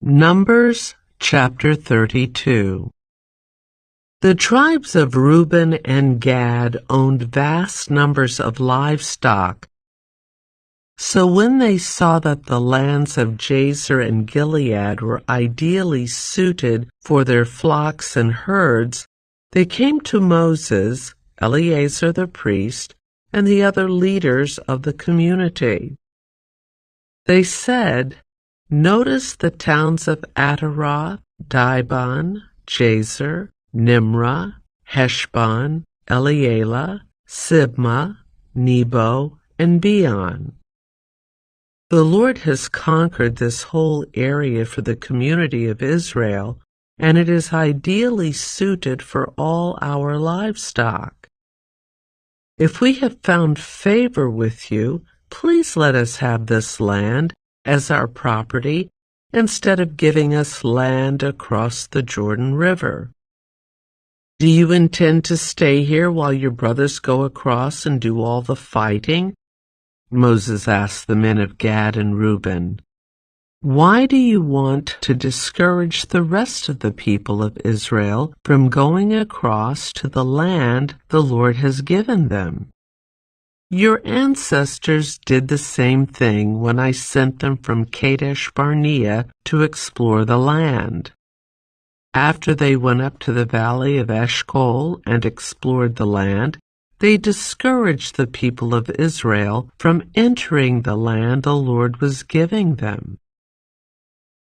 Numbers chapter 32. The tribes of Reuben and Gad owned vast numbers of livestock. So when they saw that the lands of Jazer and Gilead were ideally suited for their flocks and herds, they came to Moses, Eleazar the priest, and the other leaders of the community. They said, "Notice the towns of Ataroth, Dibon, Jazer, Nimrah, Heshbon, Elealeh, Sibmah, Nebo, and Beon. The Lord has conquered this whole area for the community of Israel, and it is ideally suited for all our livestock. If we have found favor with you, please let us have this land as our property instead of giving us land across the Jordan River. Do you intend to stay here while your brothers go across and do all the fighting?" Moses asked the men of Gad and Reuben. "Why do you want to discourage the rest of the people of Israel from going across to the land the Lord has given them? Your ancestors did the same thing when I sent them from Kadesh Barnea to explore the land. After they went up to the valley of Eshcol and explored the land, they discouraged the people of Israel from entering the land the Lord was giving them.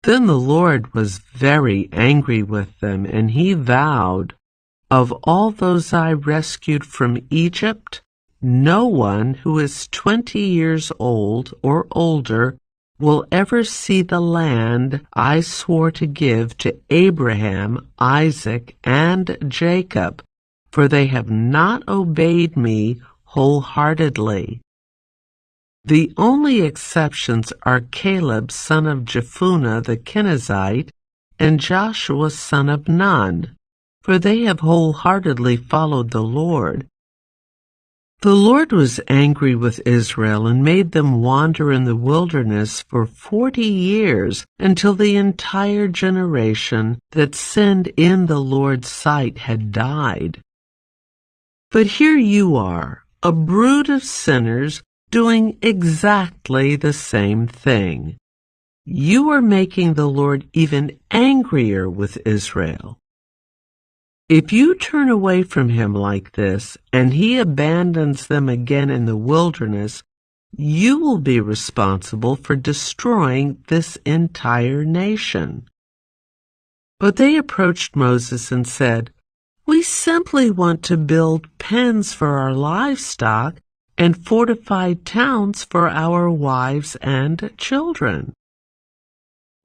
Then the Lord was very angry with them, and he vowed, 'Of all those I rescued from Egypt, no one who is 20 years old or older will ever see the land I swore to give to Abraham, Isaac, and Jacob, for they have not obeyed me wholeheartedly.' The only exceptions are Caleb son of Jephunneh the Kenizzite and Joshua son of Nun, for they have wholeheartedly followed the Lord. The Lord was angry with Israel and made them wander in the wilderness for 40 years until the entire generation that sinned in the Lord's sight had died. But here you are, a brood of sinners, doing exactly the same thing. You are making the Lord even angrier with Israel. If you turn away from him like this, and he abandons them again in the wilderness, you will be responsible for destroying this entire nation." But they approached Moses and said, "We simply want to build pens for our livestock and fortified towns for our wives and children.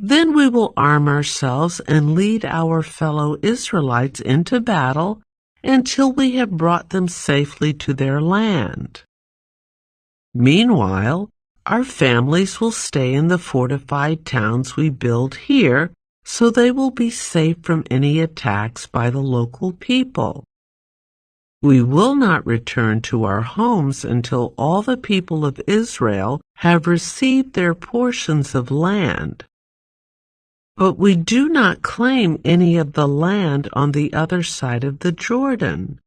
Then we will arm ourselves and lead our fellow Israelites into battle until we have brought them safely to their land. Meanwhile, our families will stay in the fortified towns we build here, so they will be safe from any attacks by the local people. We will not return to our homes until all the people of Israel have received their portions of land. But we do not claim any of the land on the other side of the Jordan.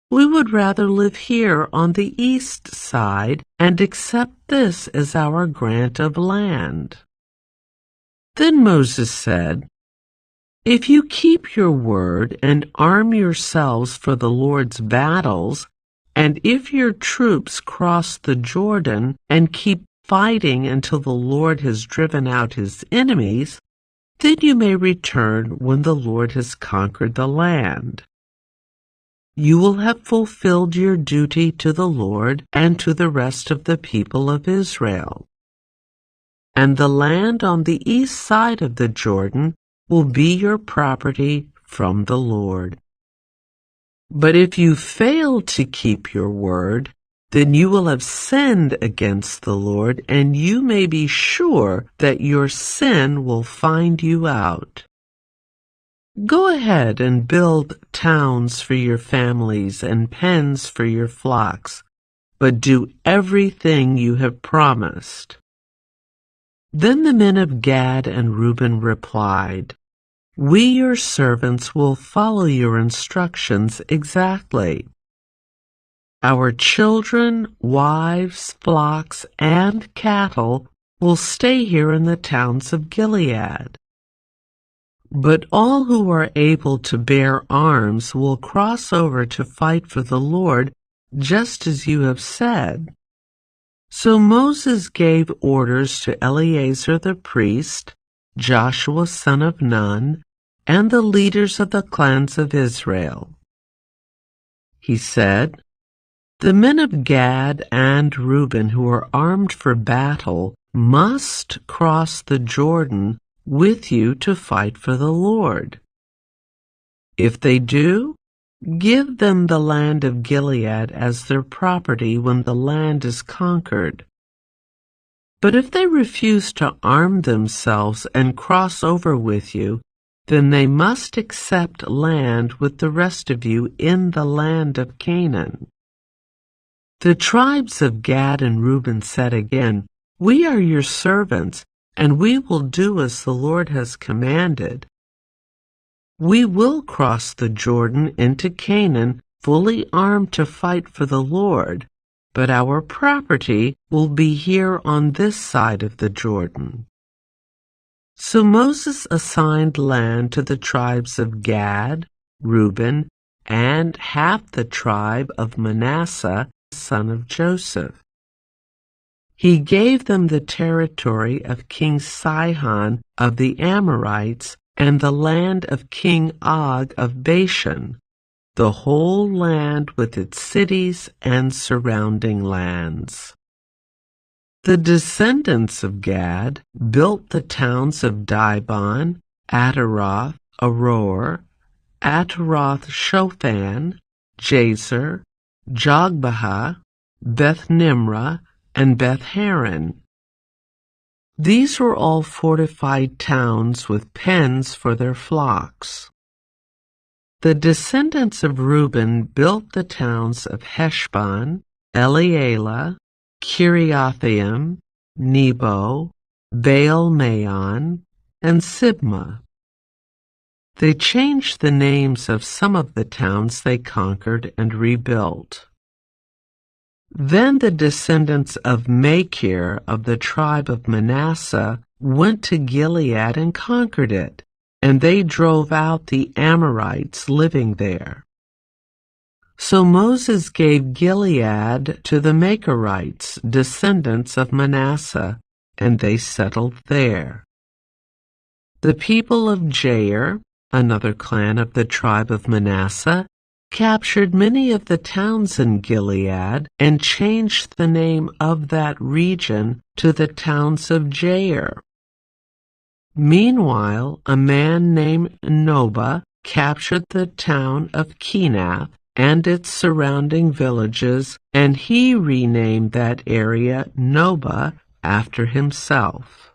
We would rather live here on the east side and accept this as our grant of land." Then Moses said, "If you keep your word and arm yourselves for the Lord's battles, and if your troops cross the Jordan and keep fighting until the Lord has driven out his enemies, then you may return when the Lord has conquered the land. You will have fulfilled your duty to the Lord and to the rest of the people of Israel. And the land on the east side of the Jordan will be your property from the Lord. But if you fail to keep your word, then you will have sinned against the Lord, and you may be sure that your sin will find you out. Go ahead and build towns for your families and pens for your flocks, but do everything you have promised." Then the men of Gad and Reuben replied, "We, your servants, will follow your instructions exactly. Our children, wives, flocks, and cattle will stay here in the towns of Gilead. But all who are able to bear arms will cross over to fight for the Lord, just as you have said." So Moses gave orders to Eleazar the priest, Joshua son of Nun, and the leaders of the clans of Israel. He said, "The men of Gad and Reuben who are armed for battle must cross the Jordan with you to fight for the Lord. If they do, give them the land of Gilead as their property when the land is conquered. But if they refuse to arm themselves and cross over with you, then they must accept land with the rest of you in the land of Canaan." The tribes of Gad and Reuben said again, "We are your servants, and we will do as the Lord has commanded. We will cross the Jordan into Canaan fully armed to fight for the Lord, but our property will be here on this side of the Jordan." So Moses assigned land to the tribes of Gad, Reuben, and half the tribe of Manasseh, son of Joseph. He gave them the territory of King Sihon of the Amorites and the land of King Og of Bashan, the whole land with its cities and surrounding lands. The descendants of Gad built the towns of Dibon, Ataroth, Aror, Ataroth Shophan, Jazer, Jogbehah, Beth Nimrah, and Beth Haran. These were all fortified towns with pens for their flocks. The descendants of Reuben built the towns of Heshbon, Elealeh, Kiriathaim, Nebo, Baal-Maon, and Sibmah. They changed the names of some of the towns they conquered and rebuilt. Then the descendants of Machir of the tribe of Manasseh went to Gilead and conquered it, and they drove out the Amorites living there. So Moses gave Gilead to the Machirites, descendants of Manasseh, and they settled there. The people of Jair, another clan of the tribe of Manasseh, captured many of the towns in Gilead and changed the name of that region to the towns of Jair. Meanwhile, a man named Nobah captured the town of Kenath and its surrounding villages, and he renamed that area Nobah after himself.